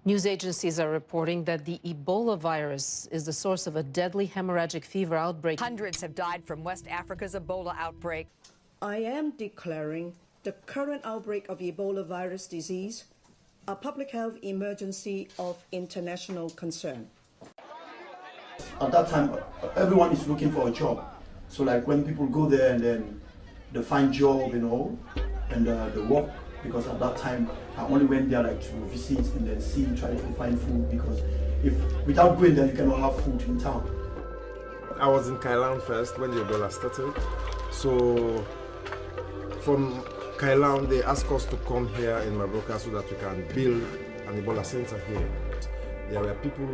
News agencies are reporting that the Ebola virus is the source of a deadly hemorrhagic fever outbreak. Hundreds have died from West Africa's Ebola outbreak. I am declaring the current outbreak of Ebola virus disease a public health emergency of international concern. At that time, everyone is looking for a job. So like when people go there and then they find job, and they work, because at that time I only went there like to visit and then see, try to find food, because if without going there you cannot have food in town. I was in Kailan first when the Ebola started. So from Kailan they asked us to come here in Mabroka so that we can build an Ebola center here. There were people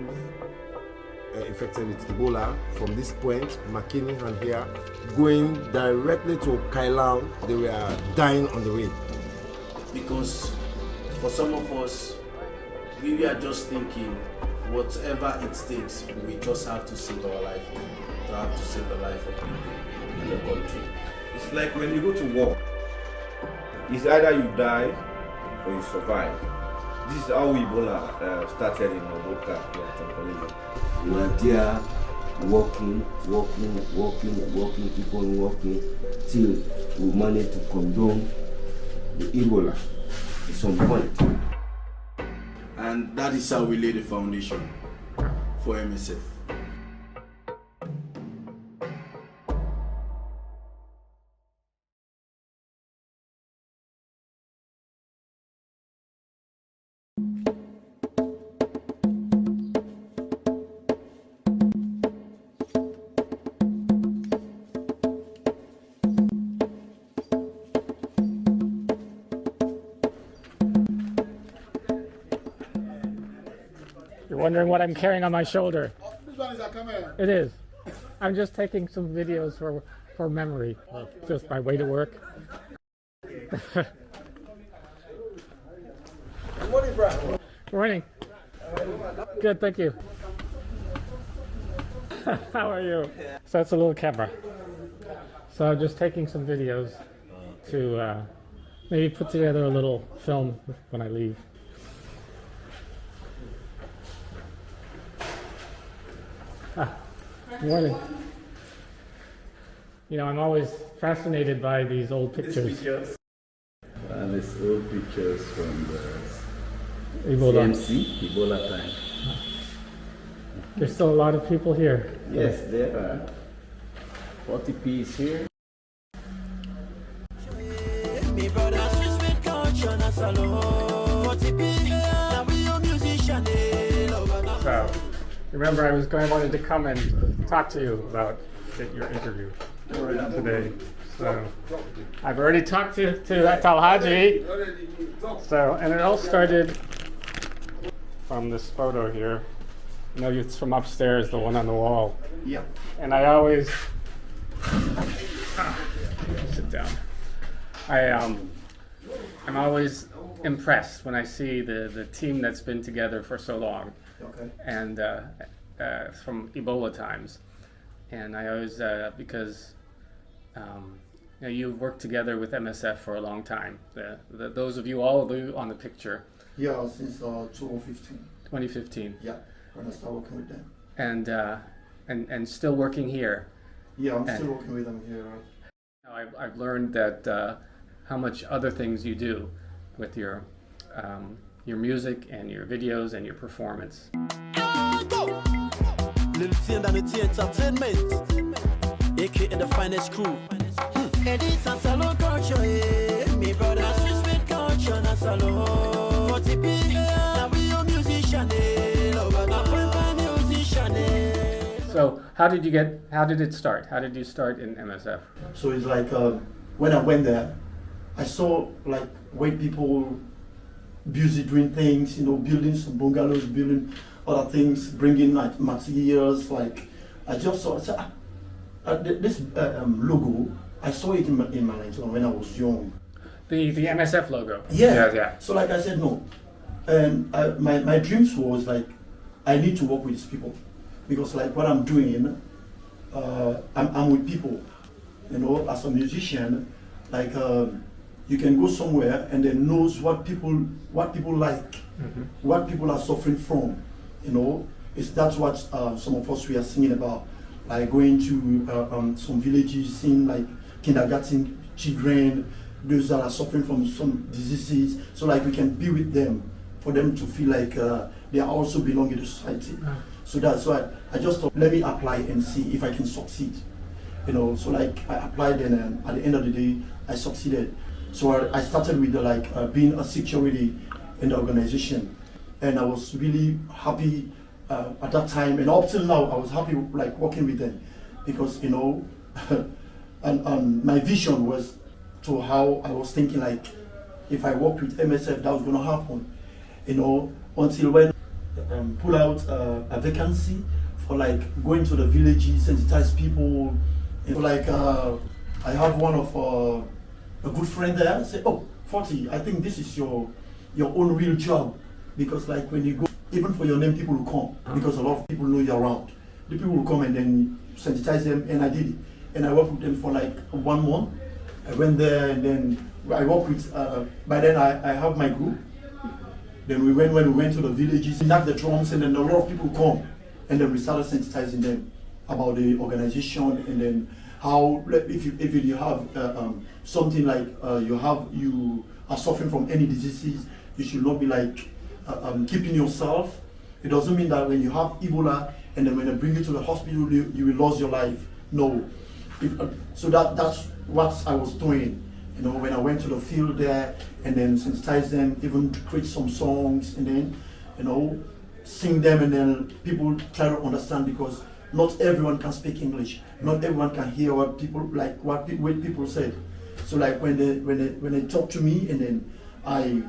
infected with Ebola from this point, Makini and here, going directly to Kailan. They were dying on the way. Because for some of us, we are just thinking, whatever it takes, we just have to save our life, to have to save the life of people in the country. It's like when you go to war, it's either you die or you survive. This is how Ebola started in Oboka, We were there walking, keep on walking, till we managed to condone the Ebola at some point. And that is how we lay the foundation for MSF. You're wondering what I'm carrying on my shoulder. This one is a camera. It is. I'm just taking some videos for memory, just my way to work. Good morning, Frank. Good morning. Good, thank you. How are you? So that's a little camera. So I'm just taking some videos to maybe put together a little film when I leave. Good morning. You know, I'm always fascinated by these old pictures. And these old pictures from the Ebola. CMC, Ebola time. There's still a lot of people here. Yes, there are 40 P's here. So, remember, I wanted to come and talk to you about your interview today. So, I've already talked to Talhaji. So, and it all started from this photo here. You know, it's from upstairs, the one on the wall. Yeah. And I always sit down. I'm always impressed when I see the team that's been together for so long. Okay. And from Ebola times, and I always because you know, you've worked together with MSF for a long time. Those of you, all of you on the picture. Yeah, since 2015. 2015. Yeah, when I started working with them. And still working here. Yeah, I'm still working with them here. I've learned that how much other things you do with your music and your videos and your performance. Little team down the T Entertainment, aka the finest crew. Eddie Sansalo culture, me brother, Swiss culture, na salon. 40p, now we your musician, So how did it start? How did you start in MSF? So it's like when I went there, I saw like white people busy doing things, building some bungalows, building other things, bringing like materials. Like I just saw this logo. I saw it in my lantern when I was young. The MSF logo. Yeah. So like I said, no, and my dreams was like I need to work with these people, because like what I'm doing, I'm with people, as a musician, like you can go somewhere and then knows what people like, what people are suffering from. You know, that's what some of us we are singing about, like going to some villages, seeing like kindergarten children, those that are suffering from some diseases, so like we can be with them, for them to feel like they are also belonging to society. So that's why I just thought, let me apply and see if I can succeed. You know, so like I applied and at the end of the day, I succeeded. So I started with being a security in the organization, and I was really happy at that time, and up till now I was happy like working with them, because you know, and my vision was to how I was thinking, like if I work with MSF, that was going to happen, you know, until when pull out a vacancy for like going to the villages, sensitize people. You know, like I have one of a good friend there say, oh, 40, I think this is your own real job, because like when you go, even for your name, people will come, because a lot of people know you're around. The people will come and then sensitize them, and I did it. And I worked with them for like 1 month. I went there and then I worked with, by then I have my group. Then when we went to the villages, we knocked the drums, and then a lot of people come, and then we started sensitizing them about the organization, and then how if you have something like you are suffering from any diseases, you should not be like keeping yourself. It doesn't mean that when you have Ebola and then when they bring you to the hospital, you will lose your life. No. So that's what I was doing. You know, when I went to the field there and then sensitize them, even create some songs and then, you know, sing them, and then people try to understand, because not everyone can speak English. Not everyone can hear what people said. So like when they talk to me, and then I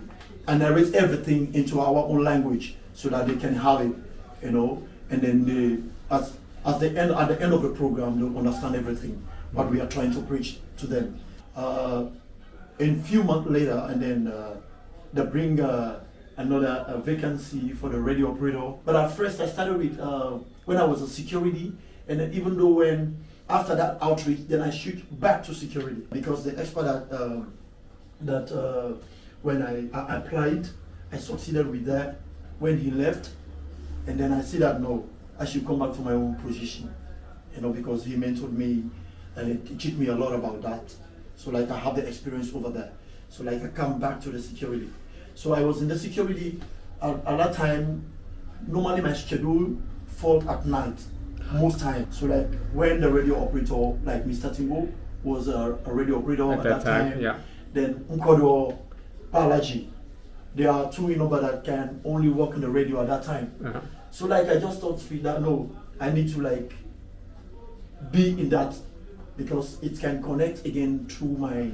narrate everything into our own language so that they can have it, you know, and then at the end of the program, they'll understand everything what we are trying to preach to them. In few months later, and then they bring another vacancy for the radio operator. But at first I started with when I was a security, and then even though after that outreach, then I switched back to security, because the expert that when I applied, I succeeded with that. When he left, and then I see that no, I should come back to my own position, you know, because he mentored me and he taught me a lot about that. So like I have the experience over there. So like I come back to the security. So I was in the security at that time. Normally my schedule fall at night most times. So like when the radio operator, like Mr. Timbo was a radio operator at that time. Yeah. Then Nkodo, Palaji, there are two that can only work in the radio at that time. So like I just thought that no, I need to like be in that, because it can connect again through my,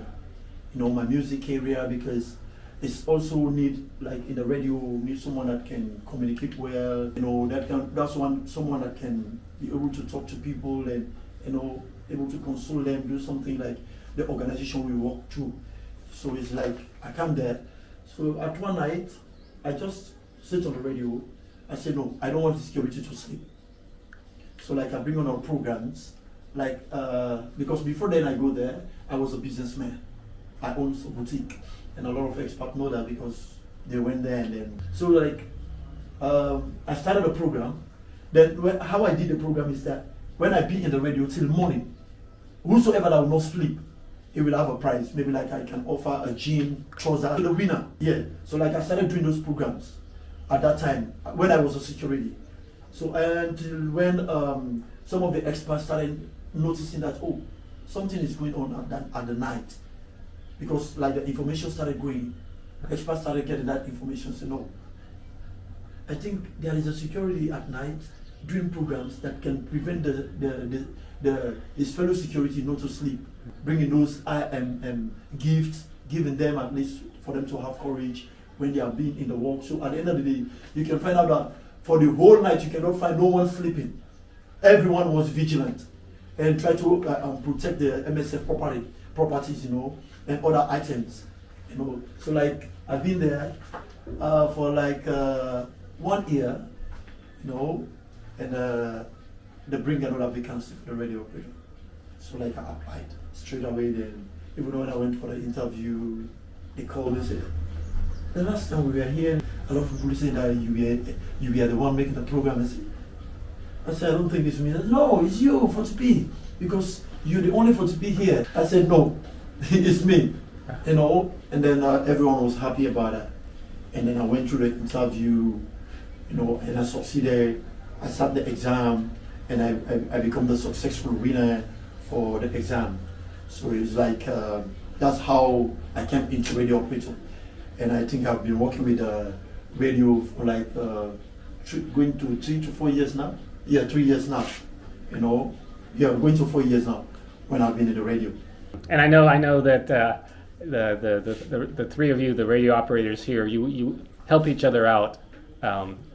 my music area, because it's also need, like in the radio, need someone that can communicate well, someone that can be able to talk to people and, able to console them, do something like the organization we work through. So it's like, I come there. So at one night, I just sit on the radio. I said, no, I don't want the security to sleep. So like I bring on our programs, like, because before then I go there, I was a businessman. I owned a boutique, and a lot of expats know that because they went there and then. So like, I started a program. Then how I did the program is that when I be in the radio till morning, whosoever that will not sleep, he will have a prize. Maybe like I can offer a jean, trouser to the winner. Yeah. So like I started doing those programs at that time when I was a security. So until when some of the expats started noticing that, oh, something is going on at the night, because like the information started going, experts started getting that information. So no, I think there is a security at night doing programs that can prevent his fellow security not to sleep, bringing those gifts, giving them at least for them to have courage when they are being in the work. So at the end of the day, you can find out that for the whole night you cannot find no one sleeping. Everyone was vigilant and try to protect the MSF properties, and other items, So like I've been there for like 1 year, and they bring another vacancy for the radio operator. So like I applied straight away. Then Even when I went for the interview, they called me and said, the last time we were here, a lot of people said that you were the one making the program. I said, I don't think it's me. I said, no, it's you, 40p, because you're the only 40p here. I said, no, it's me, you know. And then everyone was happy about that. And then I went through the interview, you know, and I succeeded. I sat the exam, and I become the successful winner for the exam. So it's like, that's how I came into radio operator. And I think I've been working with radio for like going to 3 to 4 years now. Yeah, 3 years now. You know, yeah, going to 4 years now when I've been in the radio. And I know that the three of you, the radio operators here, you help each other out,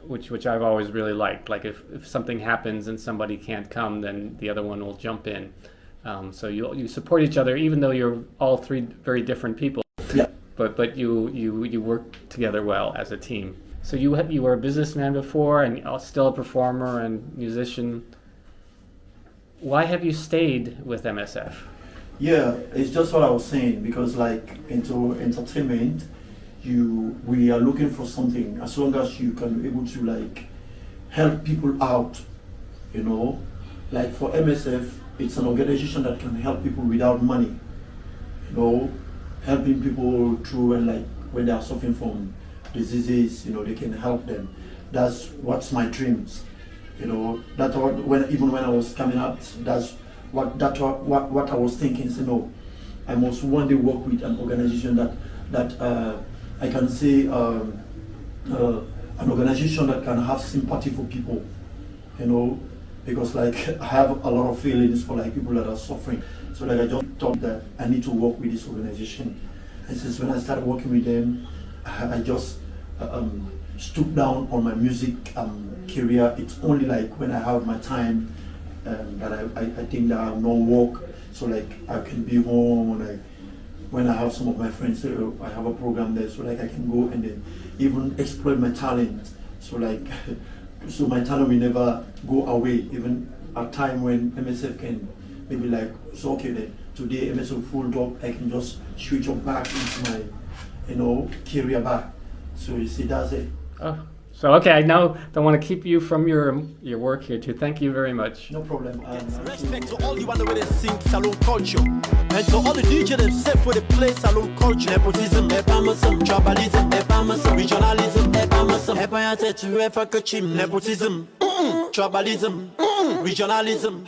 which I've always really liked. Like if something happens and somebody can't come, then the other one will jump in. So you support each other, even though you're all three very different people. Yeah. But you work together well as a team. So you were a businessman before, and still a performer and musician. Why have you stayed with MSF? Yeah, it's just what I was saying, because like into entertainment, we are looking for something. As long as you can be able to like help people out, you know, like for MSF, it's an organization that can help people without money, you know, helping people through, and like when they are suffering from diseases, you know, they can help them. That's what's my dreams, you know. That even when I was coming out, that's what I was thinking. So no, I must one day work with an organization that I can say an organization that can have sympathy for people, you know, because like I have a lot of feelings for like people that are suffering. So like I just thought that I need to work with this organization, and since when I started working with them, I just stooped down on my music career. It's only like when I have my time that I think that I have no work, so like I can be home, and when I have some of my friends say, oh, I have a program there, so like I can go and then even exploit my talent. So like, so my talent will never go away, even at time when MSF can maybe like, so okay then, today MSF full up, I can just switch up back into my, you know, career back. So you see, that's it. Oh, so okay, I now don't want to keep you from your work here too. Thank you very much. No problem. Respect to all you want to sing salon culture, and to all the DJ themselves for the play salon culture. Nepotism, epamusm, tribalism, epamusm, regionalism, epamusm, epayate to efakachim. Nepotism, tribalism, regionalism.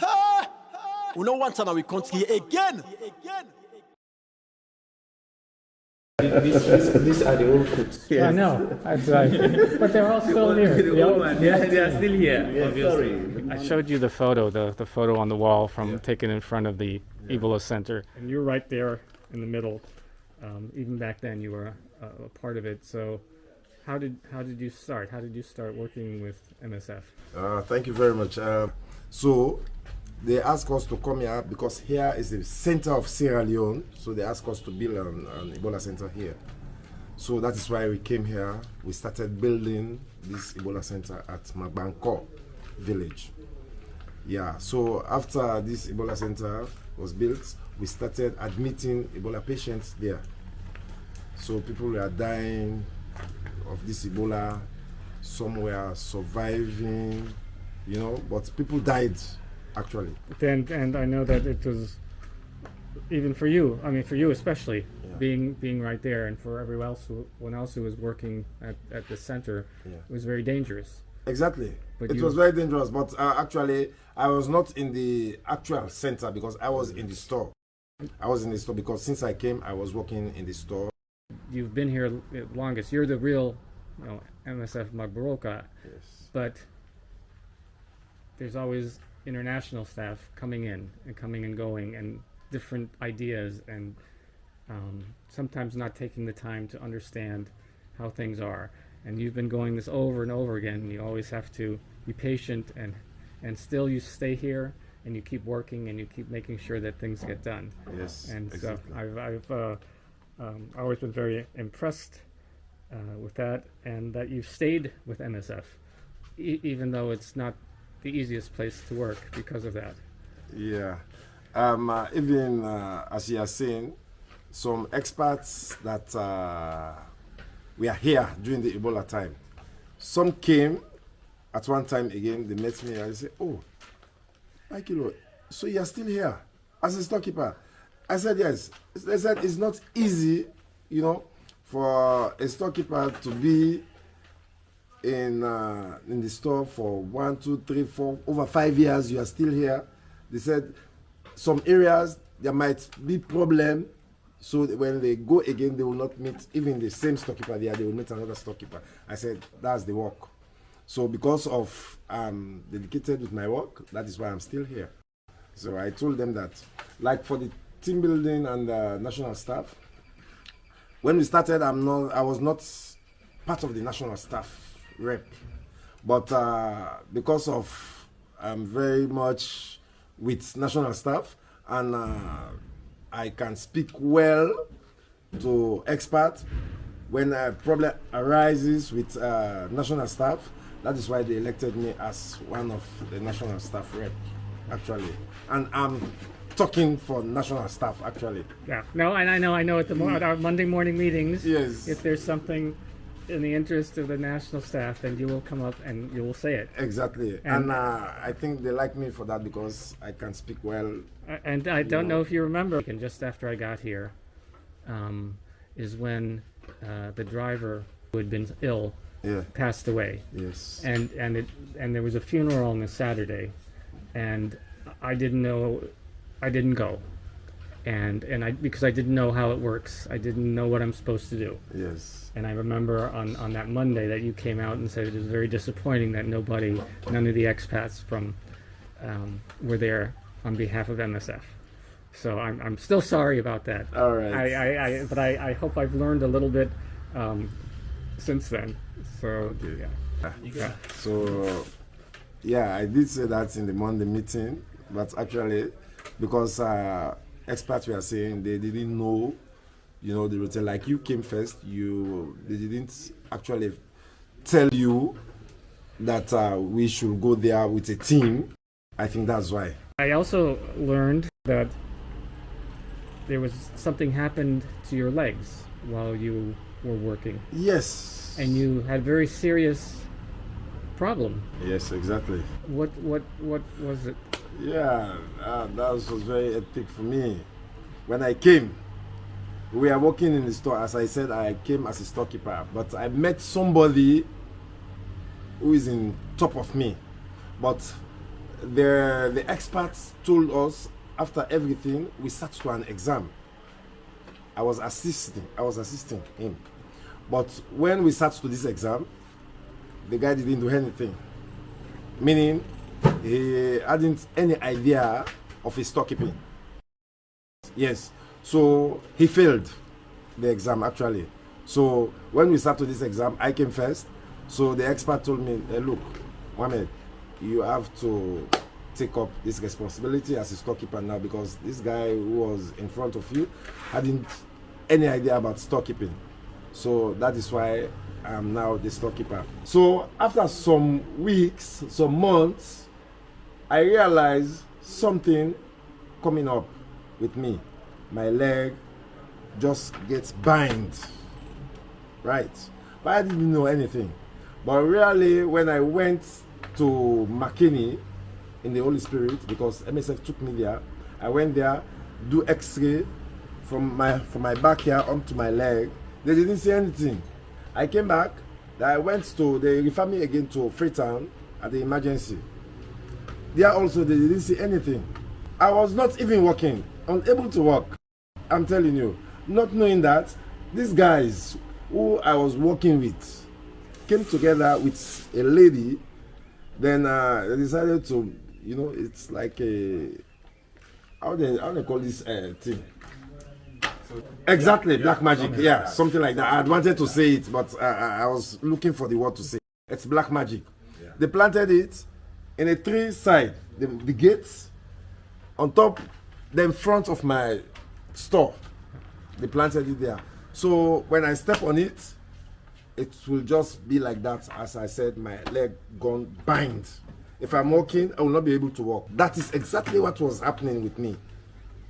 We don't want to we continue again. These are the old cooks. Yes. I know, but they're all still here. They are still here. Obviously. I showed you the photo, the photo on the wall from taken in front of the Ebola Center, and you're right there in the middle. Even back then, you were a part of it. So, how did you start? How did you start working with MSF? Thank you very much. So they asked us to come here because here is the center of Sierra Leone. So they asked us to build an Ebola center here. So that is why we came here. We started building this Ebola center at Magbanko village. Yeah, so after this Ebola center was built, we started admitting Ebola patients there. So people were dying of this Ebola, some were surviving, you know, but people died actually. And I know that it was, even for you, I mean for you especially, being right there, and for everyone else who was working at the center, it was very dangerous. Exactly. But it was very dangerous, but actually I was not in the actual center because I was in the store. I was in the store because since I came, I was working in the store. You've been here longest. You're the real, you know, MSF Magbaroka. Yes. But there's always international staff coming in and going, and different ideas, and sometimes not taking the time to understand how things are. And you've been going this over and over again. And you always have to be patient, and still you stay here and you keep working and you keep making sure that things get done. Yes. And exactly. so I've always been very impressed with that, and that you've stayed with MSF, even though it's not the easiest place to work because of that. Yeah. Even as you are saying, some expats that were here during the Ebola time. Some came at one time again, they met me and they said, oh, Michael, so you're still here as a storekeeper? I said, yes. They said it's not easy, you know, for a storekeeper to be in the store for 1, 2, 3, 4, over 5 years. You are still here. They said some areas there might be problem, so when they go again, they will not meet even the same storekeeper there. They will meet another storekeeper. I said that's the work. So because of dedicated with my work, that is why I'm still here. So I told them that, like for the team building and national staff, when we started, I was not part of the national staff rep, but because of I'm very much with national staff, and I can speak well to expats when a problem arises with national staff. That is why they elected me as one of the national staff rep, actually. And I'm talking for national staff, actually. Yeah. No, and I know at our Monday morning meetings, yes, if there's something in the interest of the national staff, then you will come up and you will say it. Exactly. And I think they like me for that because I can speak well. And I don't know if you remember, and just after I got here, is when the driver who had been ill passed away. Yes. And there was a funeral on a Saturday, and I didn't know, I didn't go, because I didn't know how it works. I didn't know what I'm supposed to do. Yes. And I remember on that Monday that you came out and said it was very disappointing that none of the expats from were there on behalf of MSF. So I'm still sorry about that. All right. But I hope I've learned a little bit since then. So okay. Yeah. So yeah, I did say that in the Monday meeting, but actually because experts were saying they didn't know, you know, the routine. Like you came first, they didn't actually tell you that we should go there with a team. I think that's why. I also learned that there was something happened to your legs while you were working. Yes. And you had a very serious problem. Yes, exactly. What was it? Yeah, that was very hectic for me. When I came, we are working in the store. As I said, I came as a storekeeper, but I met somebody who is in top of me. But the experts told us after everything, we sat to an exam. I was assisting him. But when we sat to this exam, the guy didn't do anything. Meaning, he hadn't any idea of his storekeeping. Yes. So he failed the exam actually. So when we sat to this exam, I came first. So the expert told me, hey, look, Mohamed, you have to take up this responsibility as a storekeeper now, because this guy who was in front of you hadn't any idea about storekeeping. So that is why I'm now the storekeeper. So after some weeks, some months, I realized something coming up with me. My leg just gets bind, right? But I didn't know anything. But really, when I went to McKinney in the Holy Spirit, because MSF took me there, I went there, do X-ray from my back here onto my leg. They didn't see anything. I came back, they referred me again to Freetown at the emergency. There also, they didn't see anything. I was not even working, unable to work. I'm telling you, not knowing that these guys who I was working with came together with a lady, then they decided to, you know, it's like a, how they call this thing? Exactly, black magic, yeah, something like that. I wanted to say it, but I was looking for the word to say. It's black magic. Yeah. They planted it in a tree side, the gates, on top, then front of my store. They planted it there. So when I step on it, it will just be like that. As I said, my leg gone bind. If I'm walking, I will not be able to walk. That is exactly what was happening with me,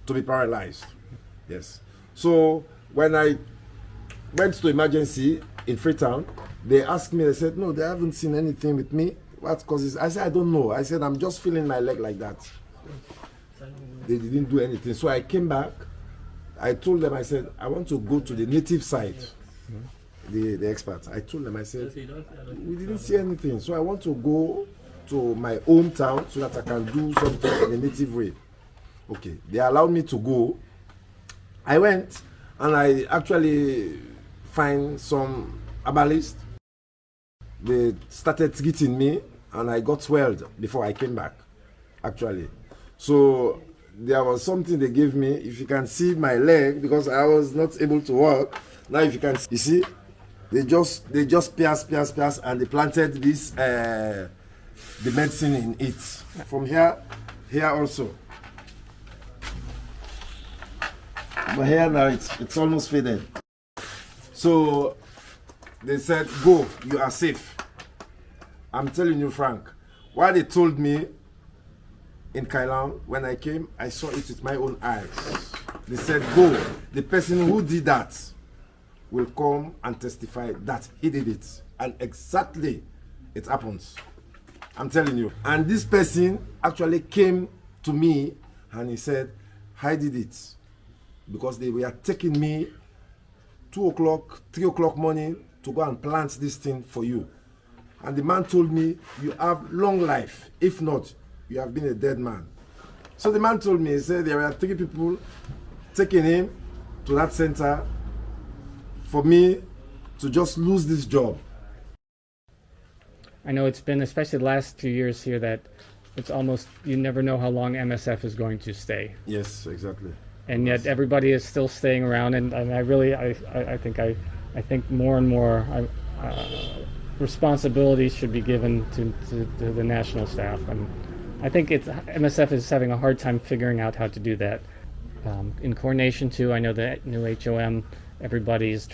to be paralyzed. Yes. So when I went to emergency in Freetown, they asked me, they said, no, they haven't seen anything with me. What causes? I said, I don't know. I said, I'm just feeling my leg like that. They didn't do anything. So I came back. I told them, I said, I want to go to the native side, the expats. I told them, I said, we didn't see anything. So I want to go to my hometown so that I can do something in a native way. Okay, they allowed me to go. I went and I actually find some herbalists. They started treating me and I got swelled before I came back, actually. So there was something they gave me. If you can see my leg, because I was not able to walk. Now if you can, you see, they just pierce, and they planted this, the medicine in it. From here also. But here now it's almost faded. So they said, go, you are safe. I'm telling you, Frank, what they told me in Kailan, when I came, I saw it with my own eyes. They said, go, the person who did that will come and testify that he did it. And exactly, it happens. I'm telling you. And this person actually came to me and he said, I did it. Because they were taking me 2 o'clock, 3 o'clock morning to go and plant this thing for you. And the man told me, you have long life. If not, you have been a dead man. So the man told me, he said there were 3 people taking him to that center for me to just lose this job. I know it's been, especially the last 2 years here, that it's almost, you never know how long MSF is going to stay. Yes, exactly. And yet everybody is still staying around, and I think more and more responsibility should be given to the national staff, and I think MSF is having a hard time figuring out how to do that. In coordination too, I know that new HOM, everybody is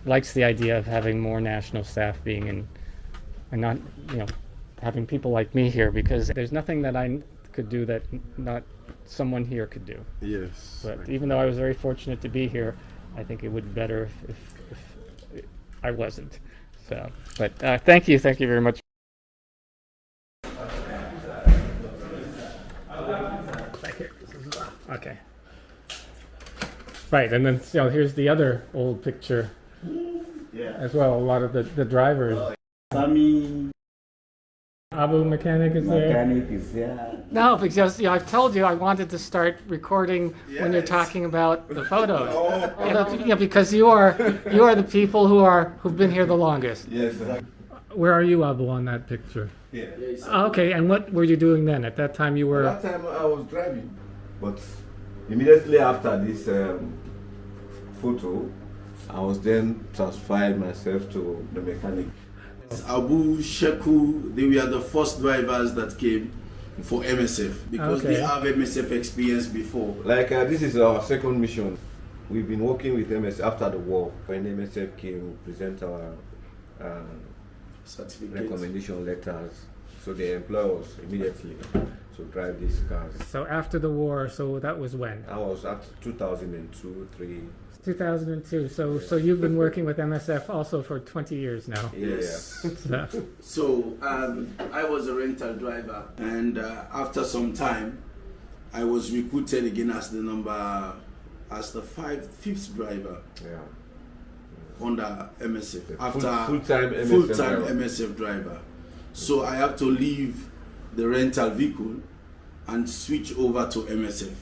likes the idea of having more national staff being in, and not, having people like me here, because there's nothing that I could do that not someone here could do. Yes. But even though I was very fortunate to be here, I think it would be better if I wasn't. So, but thank you very much. Okay. Right, and then here's the other old picture as well. A lot of the drivers. Abu Mechanic is there. No, because I've told you I wanted to start recording when you're talking about the photos. Because you are the people who've been here the longest. Yes. Where are you, Abu, on that picture? Yeah. Okay, and what were you doing then? At that time you were... At that time I was driving. But immediately after this photo, I was then transferred myself to the mechanic. Abu, Sheku, they were the first drivers that came for MSF because they have MSF experience before. Like this is our second mission. We've been working with MSF after the war. When MSF came, we present our recommendation letters. So they employ us immediately to drive these cars. So after the war, so that was when? I was after 2002, 3. 2002. So you've been working with MSF also for 20 years now. Yes. Yeah. So I was a rental driver, and after some time, I was recruited again as the fifth driver. Yeah. Under MSF. After full-time MSF driver. So I have to leave the rental vehicle and switch over to MSF.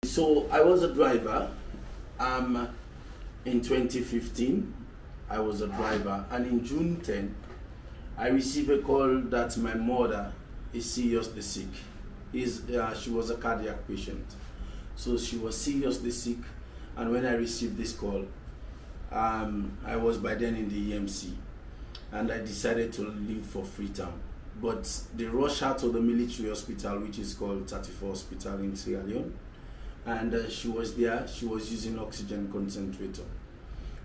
So I was a driver. In 2015, I was a driver, and in June 10, I received a call that my mother is seriously sick. She was a cardiac patient, so she was seriously sick. And when I received this call, I was by then in the EMC, and I decided to leave for Freetown. But they rushed her to the military hospital, which is called 34 Hospital in Sierra Leone. And she was there, she was using oxygen concentrator.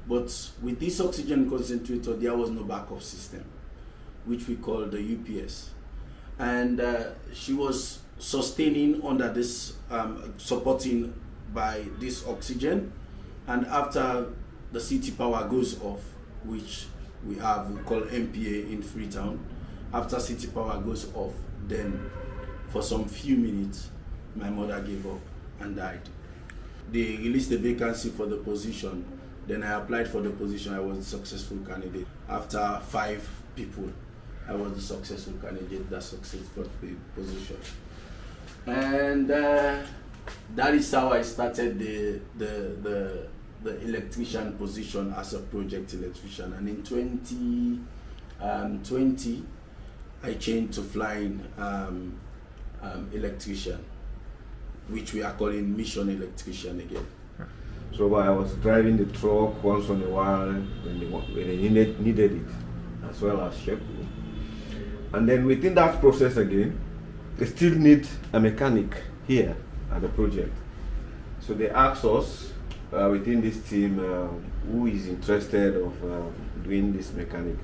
But with this oxygen concentrator, there was no backup system, which we call the UPS. And she was sustaining under this, supporting by this oxygen. And after the city power goes off, which we call MPA in Freetown, after city power goes off, then for some few minutes, my mother gave up and died. They released a vacancy for the position. Then I applied for the position. I was the successful candidate. After 5 people, I was the successful candidate that succeeded for the position. And that is how I started the electrician position as a project electrician. And in 2020, I changed to flying electrician, which we are calling mission electrician again. So I was driving the truck once in a while when they needed it, as well as Sheku. And then within that process again, they still need a mechanic here at the project. So they asked us within this team who is interested of doing this mechanic.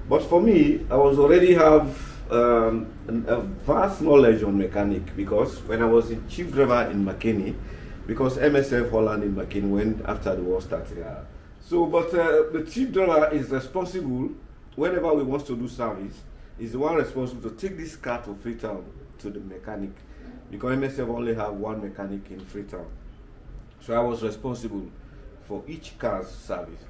But for me, I was already have a vast knowledge on mechanic, because when I was in chief driver in McKinney, because MSF Holland in McKinney went after the war started. So, but the chief driver is responsible whenever we want to do service. Is the one responsible to take this car to Freetown to the mechanic, because MSF only have one mechanic in Freetown. So I was responsible for each car's service.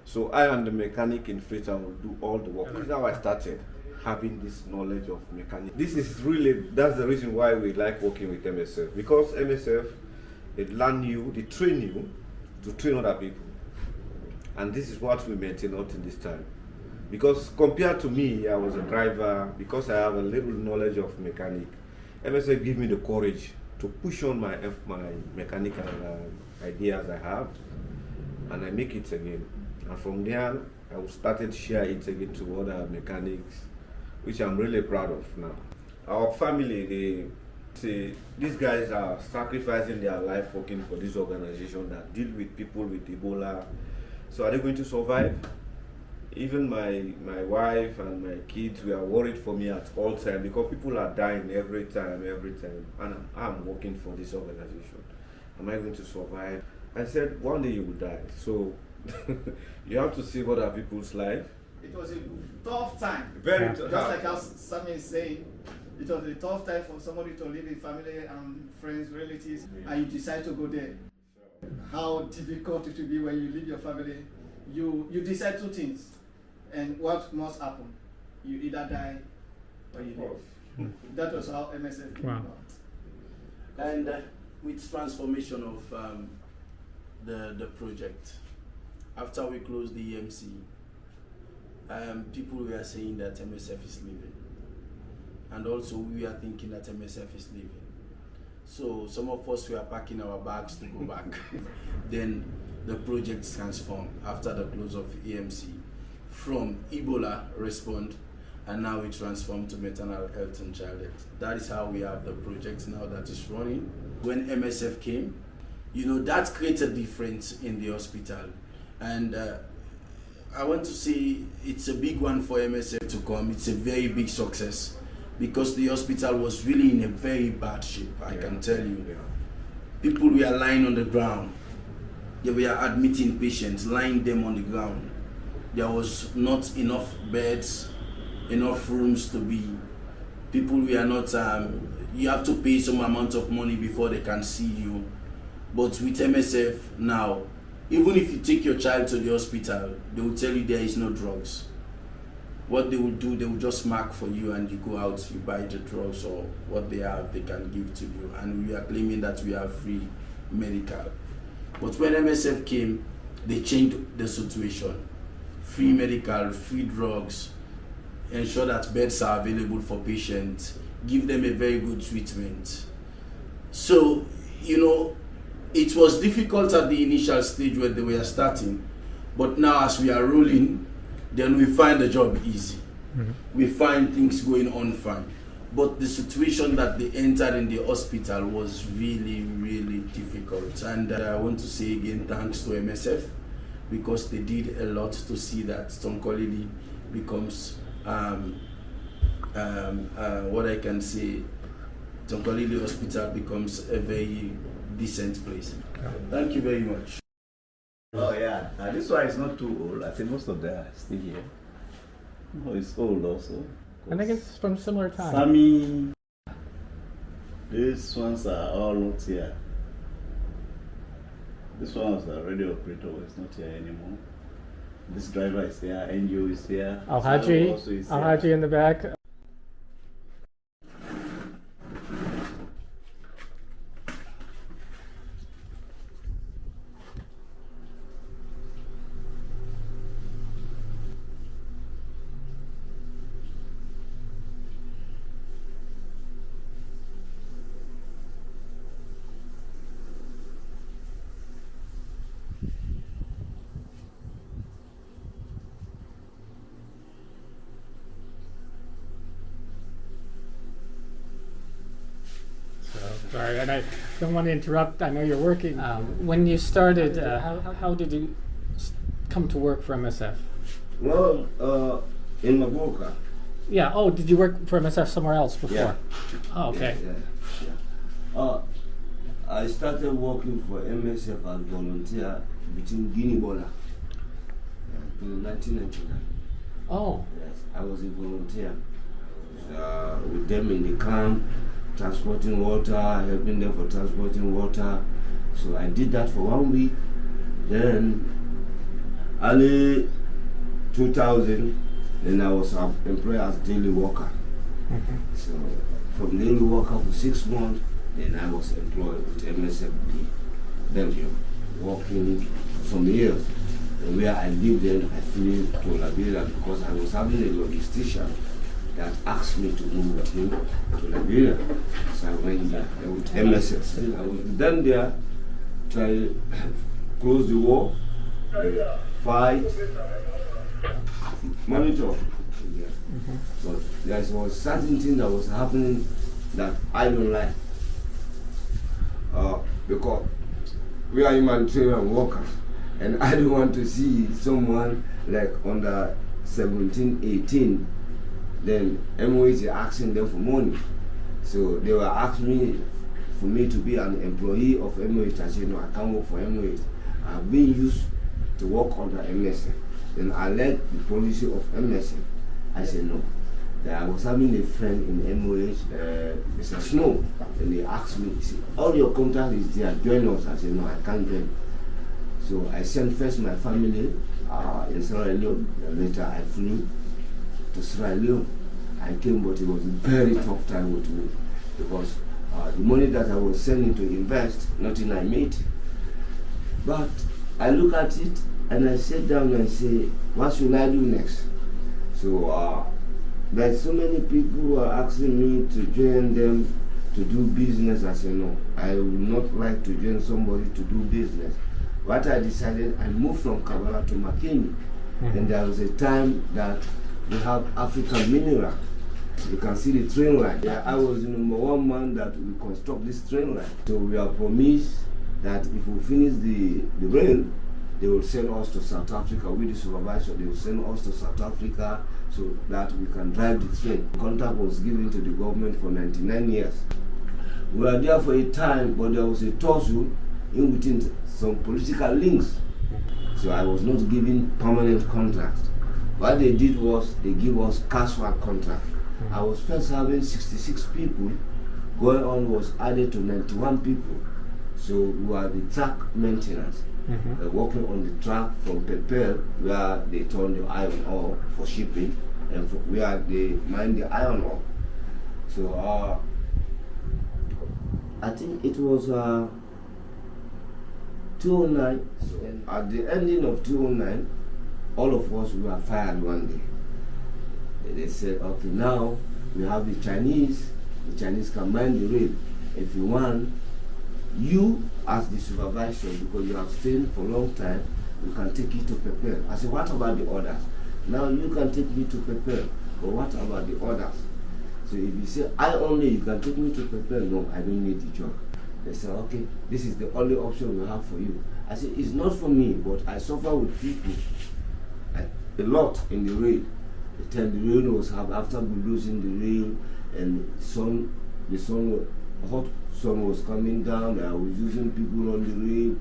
So I and the mechanic in Freetown will do all the work. This is how I started having this knowledge of mechanics. This is really, that's the reason why we like working with MSF, because MSF, they learn you, they train you to train other people. And this is what we maintain until this time. Because compared to me, I was a driver, because I have a little knowledge of mechanic, MSF give me the courage to push on my mechanical ideas I have, and I make it again. And from there, I started to share it again to other mechanics, which I'm really proud of now. Our family, they say these guys are sacrificing their life working for this organization that deal with people with Ebola. So are they going to survive? Even my wife and my kids were worried for me at all time, because people are dying every time, and I'm working for this organization. Am I going to survive? I said, one day you will die. So you have to save other people's life. It was a tough time. Very tough. Just like how Sammy is saying, it was a tough time for somebody to leave a family and friends, relatives, and you decide to go there. How difficult it will be when you leave your family. You decide 2 things, and what must happen? You either die or you live. That was how MSF came about. And with transformation of the project, after we closed the EMC, people were saying that MSF is leaving, and also we are thinking that MSF is leaving. So some of us were packing our bags to go back. Then the project transformed after the close of EMC from Ebola respond, and now we transformed to maternal health and child health. That is how we have the project now that is running. When MSF came, that created a difference in the hospital. And I want to say it's a big one for MSF to come. It's a very big success, because the hospital was really in a very bad shape, I can tell you. People were lying on the ground. They were admitting patients, lying them on the ground. There was not enough beds, enough rooms to be. People were not, you have to pay some amount of money before they can see you. But with MSF now, even if you take your child to the hospital, they will tell you there is no drugs. What they will do, they will just mark for you, and you go out, you buy the drugs or what they have, they can give to you. And we are claiming that we have free medical. But when MSF came, they changed the situation. Free medical, free drugs, ensure that beds are available for patients, give them a very good treatment. So, it was difficult at the initial stage when they were starting, but now as we are rolling, then we find the job easy. We find things going on fine. But the situation that they entered in the hospital was really, really difficult. And I want to say again, thanks to MSF, because they did a lot to see that Tonkolili becomes, what I can say, Tonkolili Hospital becomes a very decent place. Thank you very much. Oh yeah, this one is not too old. I think most of them are still here. No, it's old also. I think it's from similar time. Sammy, these ones are all not here. This one was a radio operator, is not here anymore. This driver is here, NGO is here. Alhaji in the back. Sorry, and I don't want to interrupt. I know you're working. When you started, how did you come to work for MSF? Well, in Maboka. Yeah. Oh, did you work for MSF somewhere else before? Yeah. Oh, okay. Yeah. I started working for MSF as volunteer between Guinea-Bola in 1999. Oh. Yes, I was a volunteer with them in the camp, transporting water, helping them for transporting water. So I did that for 1 week. Then early 2000, then I was employed as daily worker. So from daily worker for 6 months, then I was employed with MSF Belgium, working for some years. And where I lived then, I flew to Liberia because I was having a logistician that asked me to move with him to Liberia. So I went there with MSF. I was with them there, try to close the war, fight, monitor. Yeah. But there was certain thing that was happening that I don't like. Because we are humanitarian workers, and I don't want to see someone like under 17, 18, then MOH is asking them for money. So they were asking me for me to be an employee of MOH. I said, no, I can't work for MOH. I've been used to work under MSF. Then I led the policy of MSF. I said, no. Then I was having a friend in MOH, Mr. Snow, and they asked me, see, all your contact is there, join us. I said, no, I can't join. So I sent first my family in Sierra Leone, and later I flew to Sierra Leone. I came, but it was a very tough time with me because the money that I was sending to invest, nothing I made. But I look at it and I sit down and say, what should I do next? So there's so many people who are asking me to join them to do business. I say, no, I would not like to join somebody to do business. But I decided I moved from Kabbalah to Makini. And there was a time that we have African mineral. You can see the train line. Yeah, I was the #1 man that will construct this train line. So we are promised that if we finish the rail, they will send us to South Africa with the supervisor. They will send us to South Africa so that we can drive the train. The contract was given to the government for 99 years. We were there for a time, but there was a tussle in between some political links. So I was not given permanent contracts. What they did was they give us casual contract. I was first having 66 people. Going on was added to 91 people. So we were the track maintenance. Working on the track from Pepel, where they turn the iron ore for shipping, and where they mine the iron ore. So I think it was 2009. So at the ending of 2009, all of us were fired one day. They said, okay, now we have the Chinese can mine the rail. If you want, you as the supervisor, because you have stayed for a long time, you can take it to Pepel. I said, what about the others? Now you can take me to Pepel, but what about the others? So if you say, I only, you can take me to Pepel, no, I don't need the job. They said, okay, this is the only option we have for you. I said, it's not for me, but I suffer with people a lot in the rail. The time the rail was after losing the rail, and the hot sun was coming down, I was using people on the rail.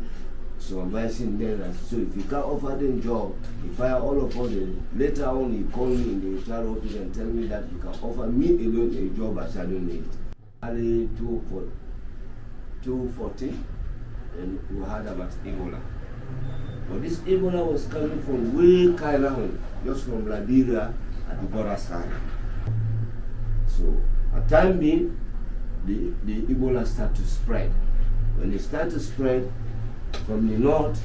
supervising them. So if you can't offer them job, he fire all of us. Later on, he called me in the HR office and tell me that he can offer me alone a job as I don't need. Early 2014, and we heard about Ebola. But this Ebola was coming from way Cairo, just from Liberia at the border side. So at time being, the Ebola started to spread. When it started to spread from the north,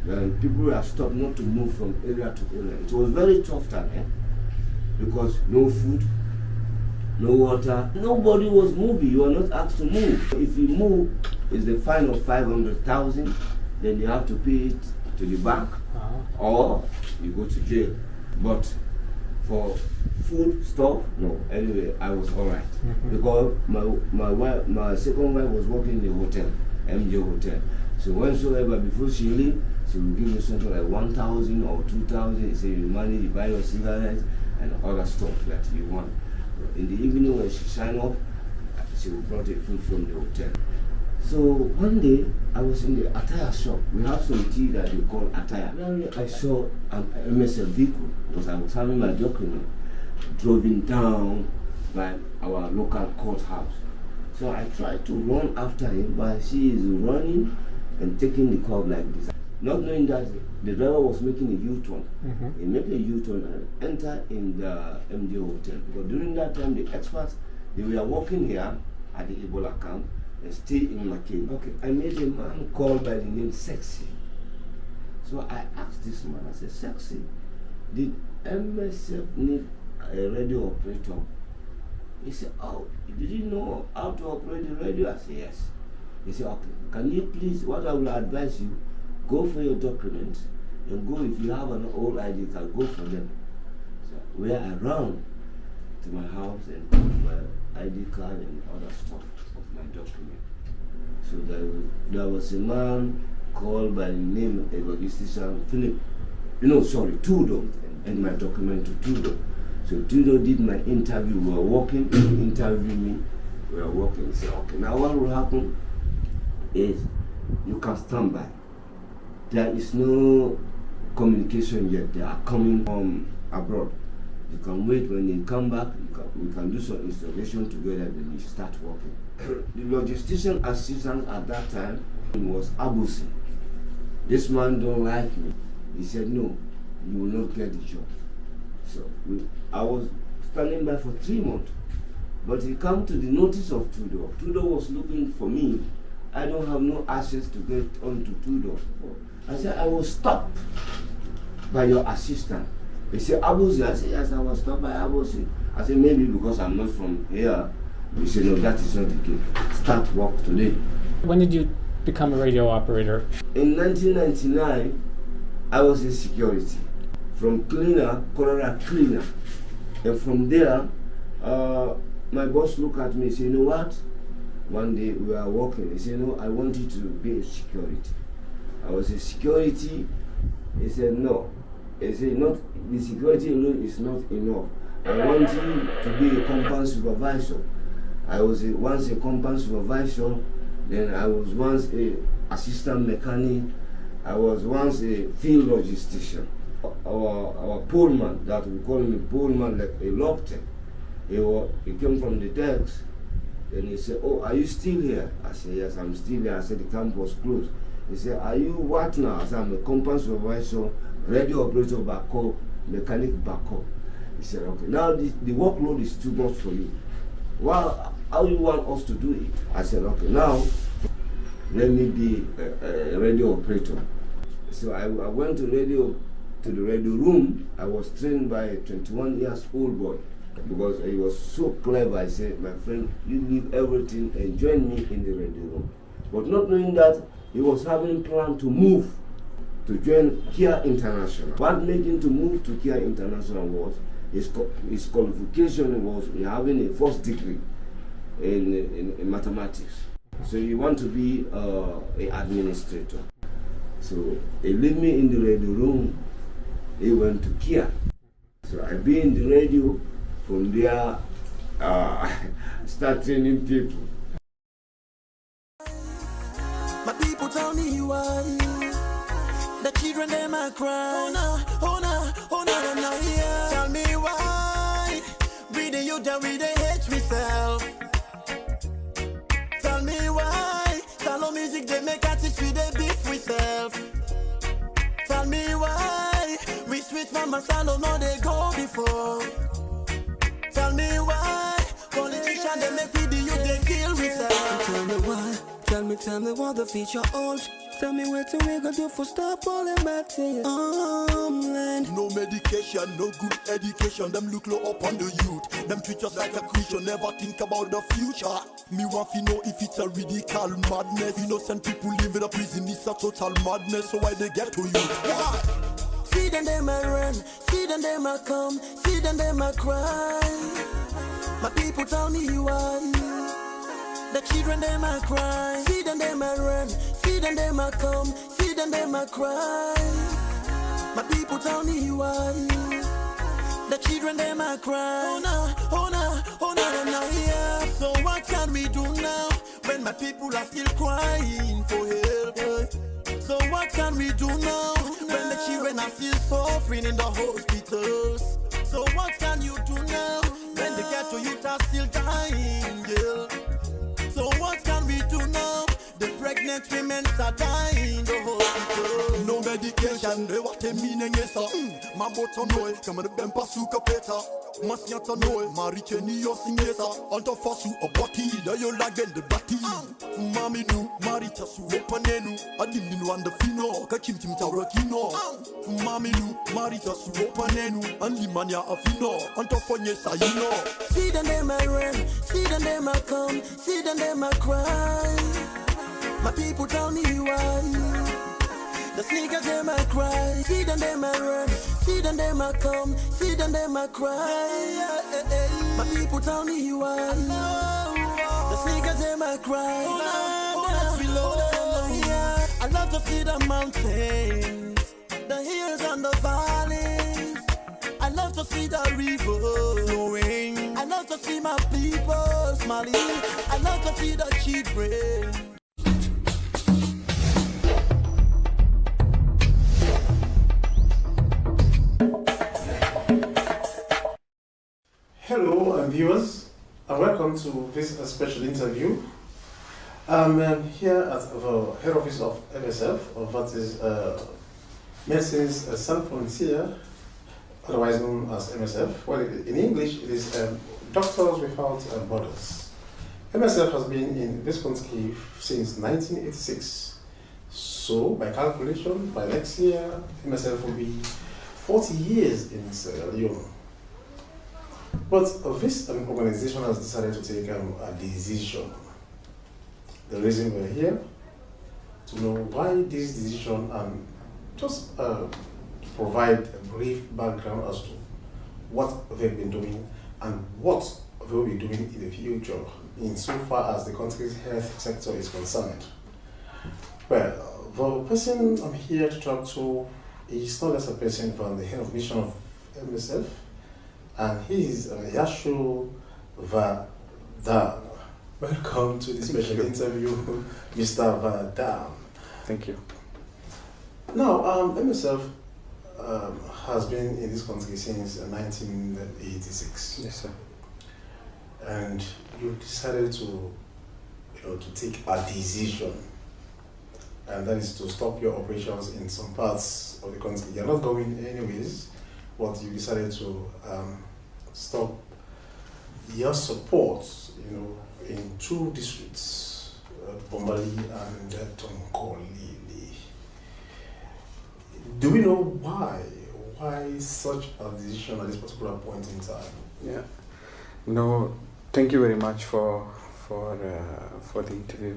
then people have stopped not to move from area to area. It was very tough time, because no food, no water, nobody was moving. You are not asked to move. If you move, it's the fine of 500,000. Then you have to pay it to the bank, or you go to jail. But for food stuff, no. Anyway, I was all right, because my second wife was working in the hotel, MJ Hotel. So whensoever before she leave, she will give me something like 1,000 or 2,000. Say you manage to buy your cigarettes and other stuff that you want. In the evening when she sign off, she will brought a food from the hotel. So one day I was in the attire shop. We have some tea that they call attire. I saw an MSF vehicle because I was having my document driving down by our local courthouse. So I tried to run after him, but she is running and taking the curve like this. Not knowing that the driver was making a U-turn. He made a U-turn and entered in the MD Hotel. Because during that time, the expats, they were working here at the Ebola camp and stay in McCain. Okay, I made a man called by the name Sexy. So I asked this man, I said, Sexy, did MSF need a radio operator? He said, oh, did you know how to operate the radio? I said, yes. He said, okay, can you please, what I will advise you, go for your documents and go, if you have an old ID card, go for them. So we are around to my house and put my ID card and other stuff of my document. So there was a man called by the name of a logistician, Tudo, and my document to Tudo. So Tudo did my interview. We were working, he interviewed me. We were working. He said, okay, now what will happen is you can stand by. There is no communication yet. They are coming from abroad. You can wait when they come back. We can do some installation together. Then we start working. The logistician assistant at that time was Abusi. This man don't like me. He said, no, you will not get the job. So I was standing by for 3 months. But he came to the notice of Tudo. Tudo was looking for me. I don't have no access to get onto Tudo. I said, I was stopped by your assistant. He said, Abusi. I said, yes, I was stopped by Abusi. I said, maybe because I'm not from here. He said, no, that is not the case. Start work today. When did you become a radio operator? In 1999, I was in security. From cleaner, cholera cleaner. And from there, my boss looked at me and said, you know what? One day we were working. He said, no, I want you to be in security. I was in security. He said, no. He said, not, the security alone is not enough. I want you to be a compound supervisor. I was once a compound supervisor, then I was once a assistant mechanic, I was once a field logistician. Our poleman, that we call him a poleman, like a lobster, he came from the decks, and he said, oh, are you still here? I said, yes, I'm still here. I said, the camp was closed. He said, are you what now? I said, I'm a compound supervisor, radio operator backup, mechanic backup. He said, okay, now the workload is too much for you. Well, how do you want us to do it? I said, okay, now let me be a radio operator. So I went to the radio room. I was trained by a 21 years old boy because he was so clever. I said, my friend, you leave everything and join me in the radio room. But not knowing that he was having plan to move to join Kia International. What made him to move to Kia International was his qualification was having a first degree in mathematics. So he want to be an administrator. So he left me in the radio room. He went to Kia. So I be in the radio. From there, start training people. My people tell me why the children them a cry. Oh no, yeah. Tell me why we the youth and we the hate myself. Tell me why solo music they make artists we they beef with self. Tell me why we switch from a solo no they go before. Tell me why politicians they make with the youth they kill with self. Tell me why. Tell me what the future holds. Tell me what we gonna do for stop all them bad things. Land. No medication, no good education. Them look low up on the youth. Them treat us like a creature, never think about the future. Me want to know if it's a radical madness. Innocent people live in a prison, it's a total madness. So why they get to you? Why? See them they might run, see them they might come, see them they might cry. My people tell me why. The children they might cry, see them they might run, see them they might come, see them they might cry. My people tell me why. The children they might cry. Oh no, yeah. So what can we do now when my people are still crying for help? So what can we do now when the children are still suffering in the hospitals? So what can you do now when the ghetto youth are still dying, girl? So what can we do now? The pregnant women are dying in the hospital. No medication, they what they meaning is mambo to know, come on them pasuka peta. Masiata know, mariche ni yo singeta. Anto fasu oboti, da yo lagen de bati. Mami nu, maricha su opanenu. Adim ni wanda fino, kachim tim tawrakino. Mami nu, maricha su opanenu. Andi mania afino, anto fonye sayino. See them they might run, see them they might come, see them they might cry. My people tell me why. The sneakers they might cry, see them they might run, see them they might come, see them they might cry. My people tell me why. The sneakers they might cry. I love to see the mountains, the hills and the valleys. I love to see the river flowing. I love to see my people smiling. I love to see the children. Hello viewers, and welcome to this special interview. I'm here at the head office of MSF, or that is Medecins Sans Frontieres, otherwise known as MSF. Well, in English it is Doctors Without Borders. MSF has been in this country since 1986. So, by calculation, by next year, MSF will be 40 years in Sierra Leone. But this organization has decided to take a decision. The reason we're here, to know why this decision, and just provide a brief background as to what they've been doing and what they will be doing in the future, insofar as the country's health sector is concerned. Well, the person I'm here to talk to is not less a person from the head of mission of MSF, and he is Yashu Vadam. Welcome to this special interview, Mr. Vadam. Thank you. Now, MSF has been in this country since 1986. Yes, sir. And you decided to take a decision, and that is to stop your operations in some parts of the country. You're not going anyways, but you decided to stop your support, in two districts, Bombali and Tonkolili. Do we know why such a decision at this particular point in time? Yeah. No, thank you very much for the interview.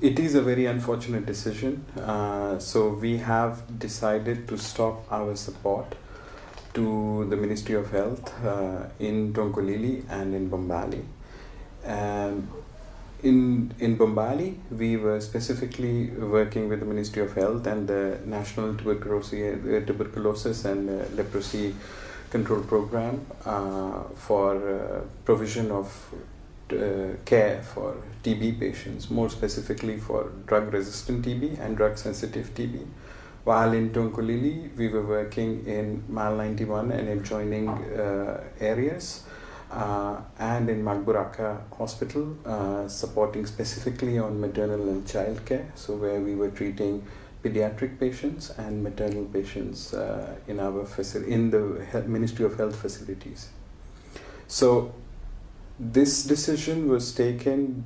It is a very unfortunate decision. So we have decided to stop our support to the Ministry of Health in Tonkolili and in Bombali. In Bombali, we were specifically working with the Ministry of Health and the National Tuberculosis and Leprosy Control Program for provision of care for TB patients, more specifically for drug-resistant TB and drug-sensitive TB. While in Tonkolili, we were working in Mile 91 and adjoining areas, and in Magburaka Hospital, supporting specifically on maternal and child care, so where we were treating pediatric patients and maternal patients in the Ministry of Health facilities. So this decision was taking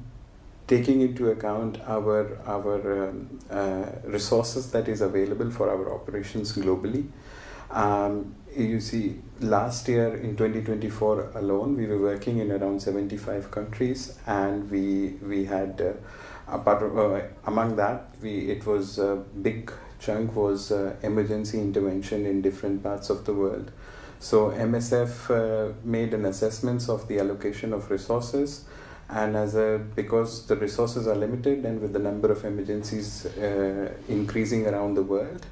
into account our resources that is available for our operations globally. You see, last year in 2024 alone, we were working in around 75 countries, and we had among that, it was a big chunk was emergency intervention in different parts of the world. So MSF made an assessment of the allocation of resources, and because the resources are limited and with the number of emergencies increasing around the world,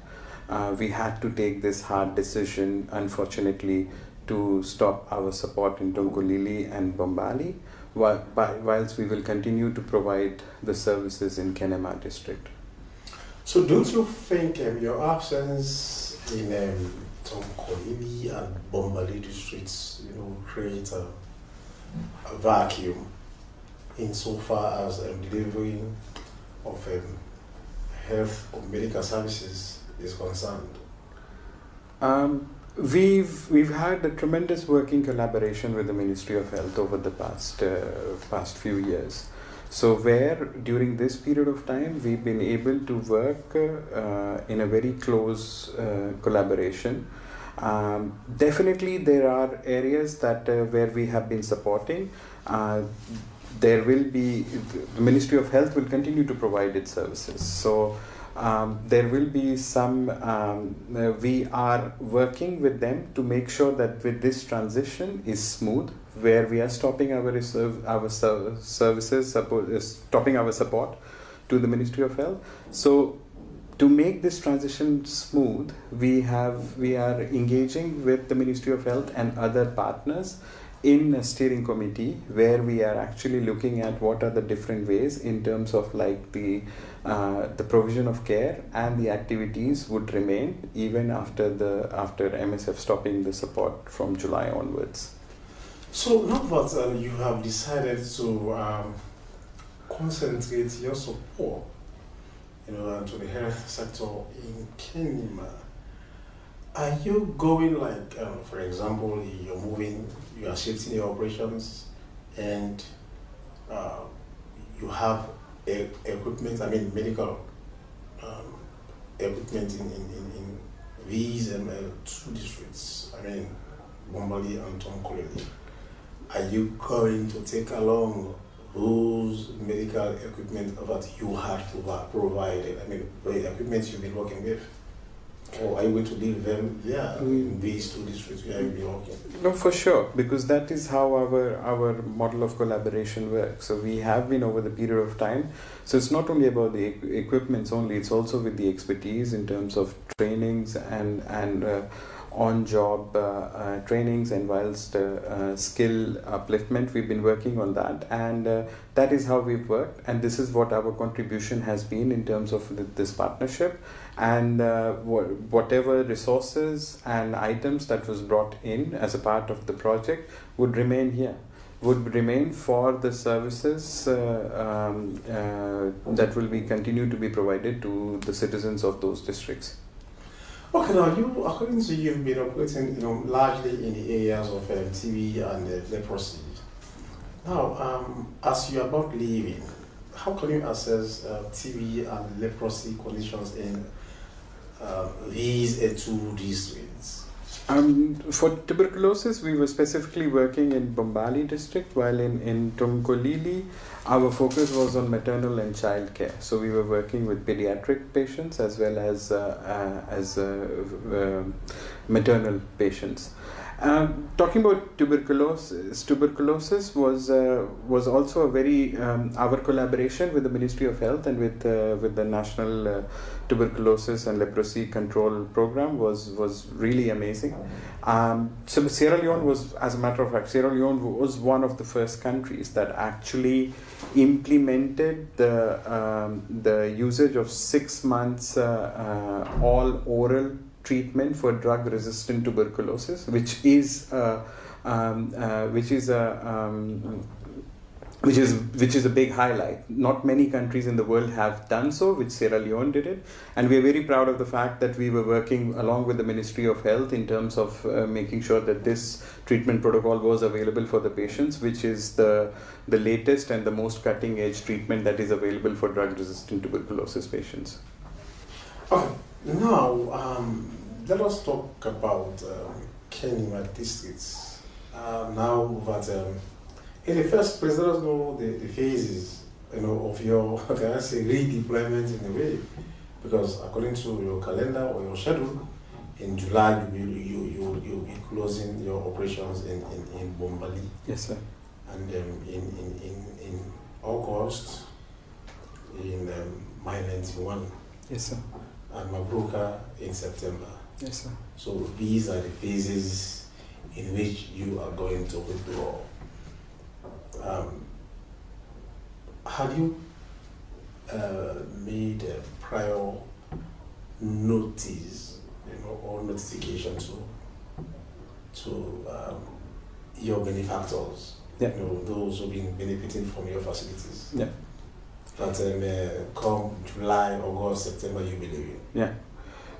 we had to take this hard decision, unfortunately, to stop our support in Tonkolili and Bombali, whilst we will continue to provide the services in Kenema district. So don't you think your absence in Tonkolili and Bombali districts, create a vacuum insofar as delivering of health or medical services is concerned? We've had a tremendous working collaboration with the Ministry of Health over the past few years. So where during this period of time we've been able to work in a very close collaboration. Definitely there are areas that where we have been supporting. The Ministry of Health will continue to provide its services. So there will be some, we are working with them to make sure that with this transition is smooth, where we are stopping our services, stopping our support to the Ministry of Health. So to make this transition smooth, we are engaging with the Ministry of Health and other partners in a steering committee, where we are actually looking at what are the different ways in terms of like the provision of care and the activities would remain even after MSF stopping the support from July onwards. So now that you have decided to concentrate your support, to the health sector in Kenya, are you going like, for example, you are shifting your operations, and you have equipment, medical equipment in these two districts, Bombali and Tonkolili. Are you going to take along those medical equipment that you had provided? The equipment you've been working with? Or are you going to leave them in these two districts where you'll be working? No, for sure, because that is how our model of collaboration works. So we have been over the period of time. So it's not only about the equipments only, it's also with the expertise in terms of trainings and on-job trainings, and whilst skill upliftment, we've been working on that, and that is how we've worked, and this is what our contribution has been in terms of this partnership, and whatever resources and items that was brought in as a part of the project would remain here, would remain for the services that will continue to be provided to the citizens of those districts. Okay, now according to you, you've been operating, largely in the areas of TB and leprosy. Now, as you are about leaving, how can you assess TB and leprosy conditions in these two districts? For tuberculosis, we were specifically working in Bombali district, while in Tonkolili, our focus was on maternal and child care. So we were working with pediatric patients as well as maternal patients. Talking about tuberculosis was also a very our collaboration with the Ministry of Health and with the National Tuberculosis and Leprosy Control Program was really amazing. So Sierra Leone was, as a matter of fact, Sierra Leone was one of the first countries that actually implemented the usage of 6 months all oral treatment for drug-resistant tuberculosis, which is a big highlight. Not many countries in the world have done so, which Sierra Leone did it, and we are very proud of the fact that we were working along with the Ministry of Health in terms of making sure that this treatment protocol was available for the patients, which is the latest and the most cutting-edge treatment that is available for drug-resistant tuberculosis patients. Okay, now let us talk about Kenema districts. Now that in the first place, let us know the phases, of your, can I say, redeployment in a way, because according to your calendar or your schedule, in July you'll be closing your operations in Bombali. Yes, sir. And in August in Mile 91. Yes, sir. And Mabroka in September. Yes, sir. So these are the phases in which you are going to withdraw. Had you made a prior notice, or notification to your benefactors, yeah. Those who've been benefiting from your facilities? Yeah. That come July, August, September, you will leave? Yeah.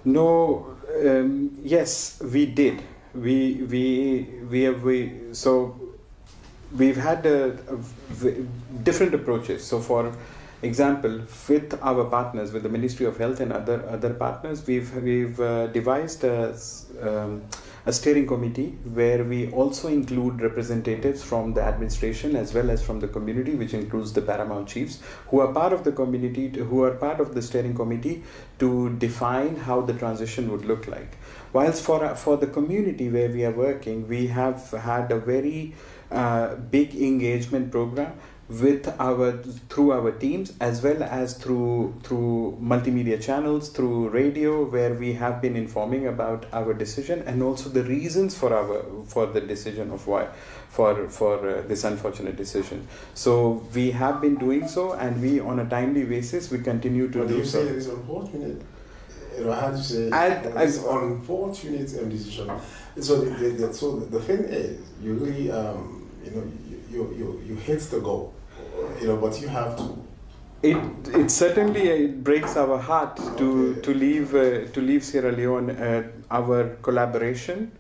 No. Yes, we did. So we've had different approaches. So, for example, with our partners, with the Ministry of Health and other partners, we've devised a steering committee where we also include representatives from the administration as well as from the community, which includes the paramount chiefs, who are part of the community, who are part of the steering committee to define how the transition would look like. Whilst for the community where we are working, we have had a very big engagement program through our teams, as well as through multimedia channels, through radio, where we have been informing about our decision and also the reasons for the decision of why for this unfortunate decision. So we have been doing so, and we, on a timely basis, we continue to do so. Say it is unfortunate. How do you say it's unfortunate decision? So the thing is, you really you hit the goal, but you have to. It certainly breaks our heart to leave Sierra Leone. Our collaboration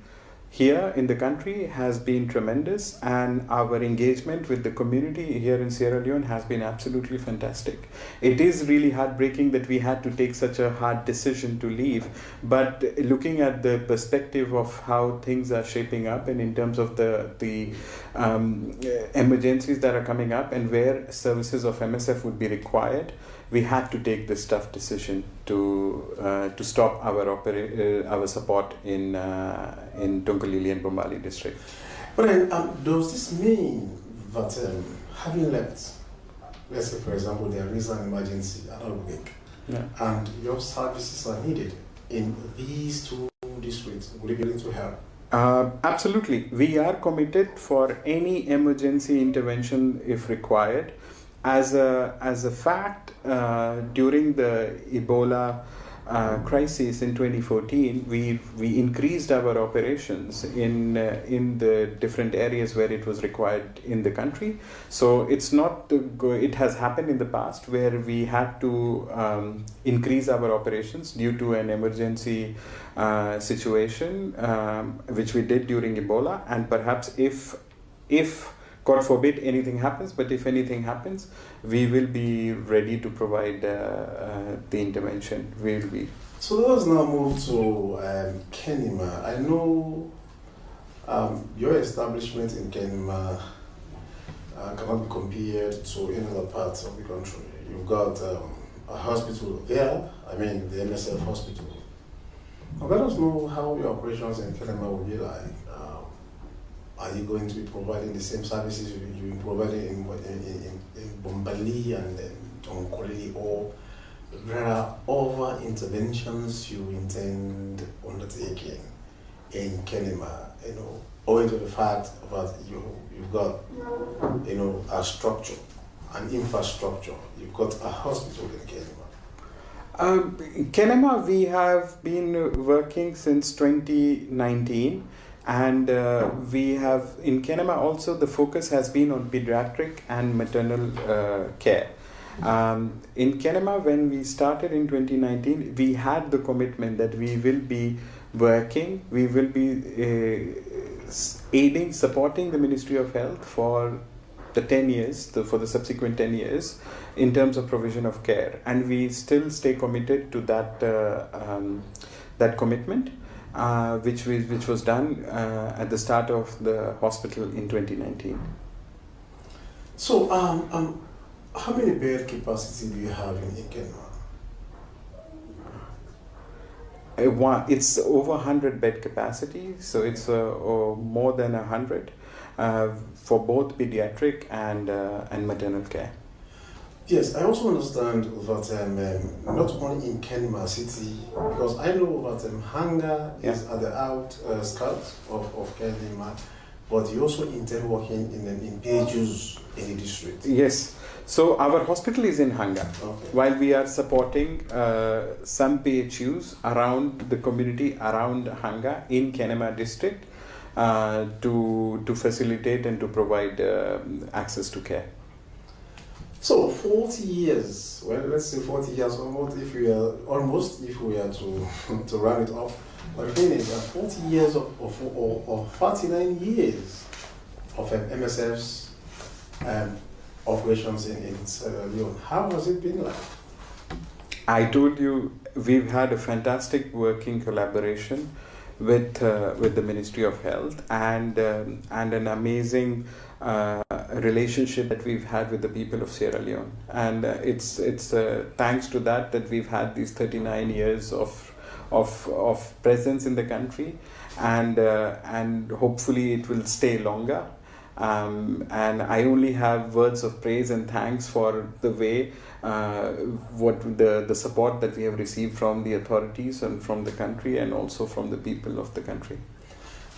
here in the country has been tremendous, and our engagement with the community here in Sierra Leone has been absolutely fantastic. It is really heartbreaking that we had to take such a hard decision to leave, but looking at the perspective of how things are shaping up, and in terms of the emergencies that are coming up and where services of MSF would be required, we had to take this tough decision to stop our support in Tonkolili and Bombali district. But then, does this mean that having left, let's say for example there is an emergency at Albuk, and your services are needed in these two districts, would you be able to help? Absolutely. We are committed for any emergency intervention if required. As a fact, during the Ebola crisis in 2014, we increased our operations in the different areas where it was required in the country. So it's not it has happened in the past where we had to increase our operations due to an emergency situation, which we did during Ebola, and perhaps if God forbid anything happens, but if anything happens, we will be ready to provide the intervention. We will be. So let us now move to Kenema. I know your establishment in Kenema cannot be compared to any other parts of the country. You've got a hospital there, the MSF hospital. Now let us know how your operations in Kenema will be like. Are you going to be providing the same services you've been providing in Bombali and Tonkolili, or there are other interventions you intend undertaking in Kenema, owing to the fact that you've got, a structure, an infrastructure, you've got a hospital in Kenema? In Kenema, we have been working since 2019, and we have in Kenema also the focus has been on pediatric and maternal care. In Kenema, when we started in 2019, we had the commitment that we will be working, we will be aiding, supporting the Ministry of Health for the 10 years, for the subsequent 10 years, in terms of provision of care. And we still stay committed to that, that commitment, which was done at the start of the hospital in 2019. So, how many bed capacity do you have in Kenema? It's over 100 bed capacity, so it's more than 100 for both pediatric and maternal care. Yes, I also understand that not only in Kenema city, because I know that Hanga is at the outskirts of Kenema, but you also intend working in PHUs in the district. Yes. So our hospital is in Hanga, while we are supporting some PHUs around the community around Hanga in Kenema district to facilitate and to provide access to care. So 40 years, well, let's say 40 years almost, if we are to round it up. But the thing is that 40 years or 49 years of MSF's operations in Sierra Leone. How has it been like? I told you we've had a fantastic working collaboration with the Ministry of Health and an amazing relationship that we've had with the people of Sierra Leone. And it's thanks to that we've had these 39 years of presence in the country, and hopefully it will stay longer. And I only have words of praise and thanks for the way what the support that we have received from the authorities and from the country and also from the people of the country.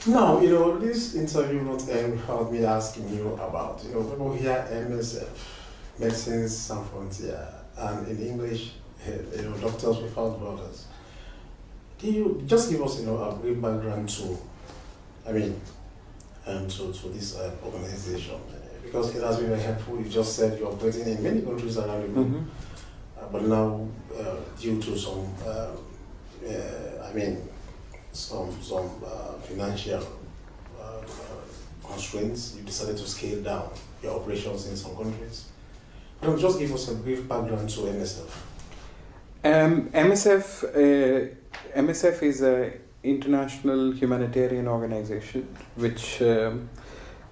Now, this interview not end without me asking you about, people here MSF, Medecins Sans Frontieres, and in English, Doctors Without Borders. Can you just give us, a brief background to this organization? Because it has been very helpful. You just said you're operating in many countries around the world, but now due to some financial constraints, you decided to scale down your operations in some countries. Just give us a brief background to MSF. MSF is an international humanitarian organization which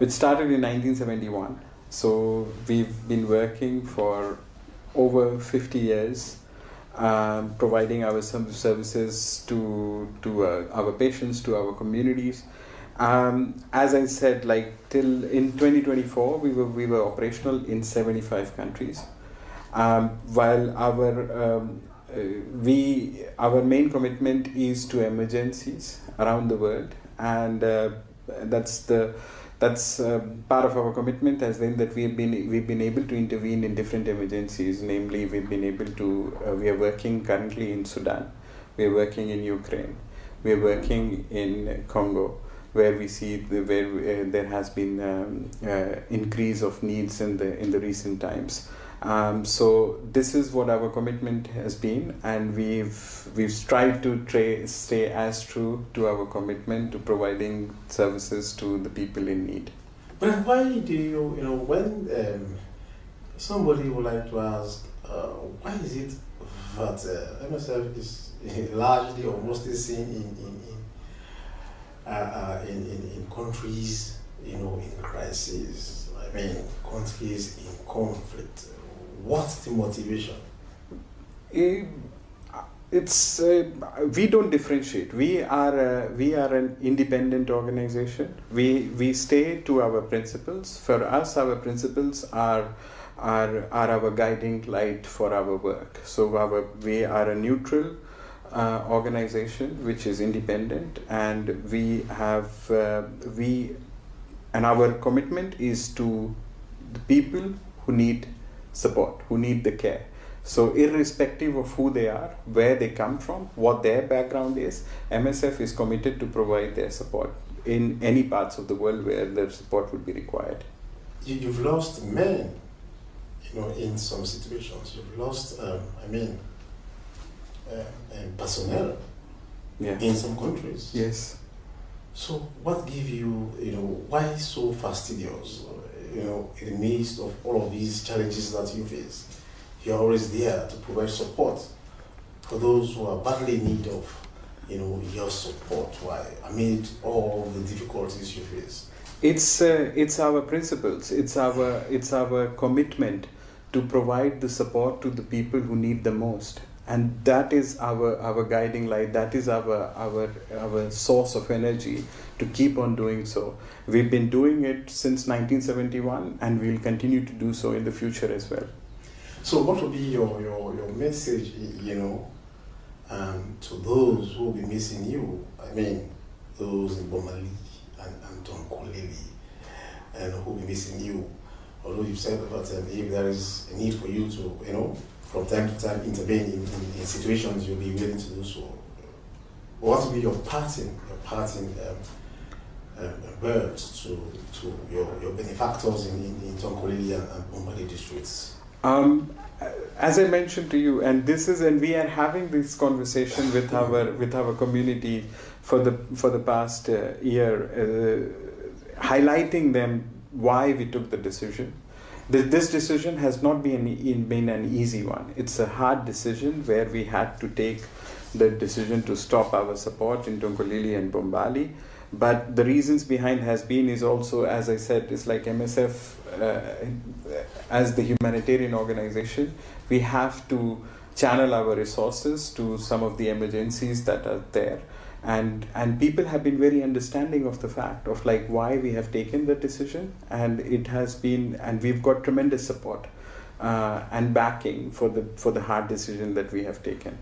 started in 1971. So we've been working for over 50 years, providing our services to our patients, to our communities. As I said, till in 2024, we were operational in 75 countries. While our main commitment is to emergencies around the world, and that's part of our commitment as well, that we've been able to intervene in different emergencies. Namely, we are working currently in Sudan, we are working in Ukraine, we are working in Congo, where we see where there has been increase of needs in the recent times. So this is what our commitment has been, and we've strived to stay as true to our commitment to providing services to the people in need. But why do you, when somebody would like to ask, why is it that MSF is largely or mostly seen in countries, in crisis, countries in conflict? What's the motivation? It's we don't differentiate. We are an independent organization. We stay to our principles. For us, our principles are our guiding light for our work. So we are a neutral organization which is independent, and our commitment is to the people who need support, who need the care. So irrespective of who they are, where they come from, what their background is, MSF is committed to provide their support in any parts of the world where their support would be required. You've lost men, in some situations. You've lost, personnel in some countries. Yes. So what give you, why so fastidious, in the midst of all of these challenges that you face? You're always there to provide support for those who are badly in need of, your support. Why? Amid all the difficulties you face. It's our principles. It's our commitment to provide the support to the people who need the most, and that is our guiding light. That is our source of energy to keep on doing so. We've been doing it since 1971, and we'll continue to do so in the future as well. So what will be your message, to those who will be missing you? Those in Bomali and Tonkolili, and who will be missing you. Although you've said that if there is a need for you to, from time to time intervene in situations, you'll be willing to do so. What will be your parting words to your benefactors in Tonkolili and Bomali districts? As I mentioned to you, and we are having this conversation with our community for the past year, highlighting them why we took the decision. This decision has not been an easy one. It's a hard decision where we had to take the decision to stop our support in Tonkolili and Bombali. But the reasons behind is also, as I said, it's like MSF, as the humanitarian organization, we have to channel our resources to some of the emergencies that are there. And people have been very understanding of the fact of why we have taken the decision, and we've got tremendous support and backing for the hard decision that we have taken.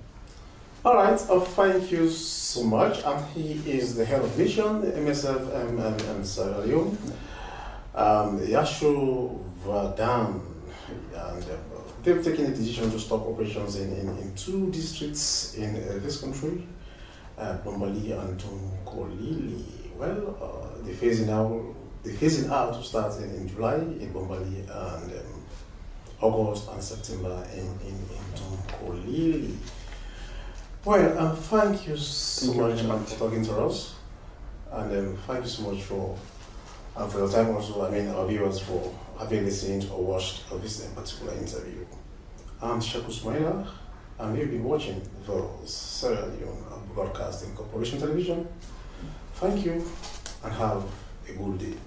All right, thank you so much. And he is the head of mission, MSF and Sierra Leone. Yashu Vadan, and they've taken a decision to stop operations in 2 districts in this country, Bombali and Tonkolili. Well, the phasing out to start in July in Bombali, and August and September in Tonkolili. Well, thank you so much for talking to us, and thank you so much for your time also. Our viewers for having listened or watched this particular interview. I'm Shaku Smaila, and you've been watching the Sierra Leone Broadcasting Corporation Television. Thank you, and have a good day.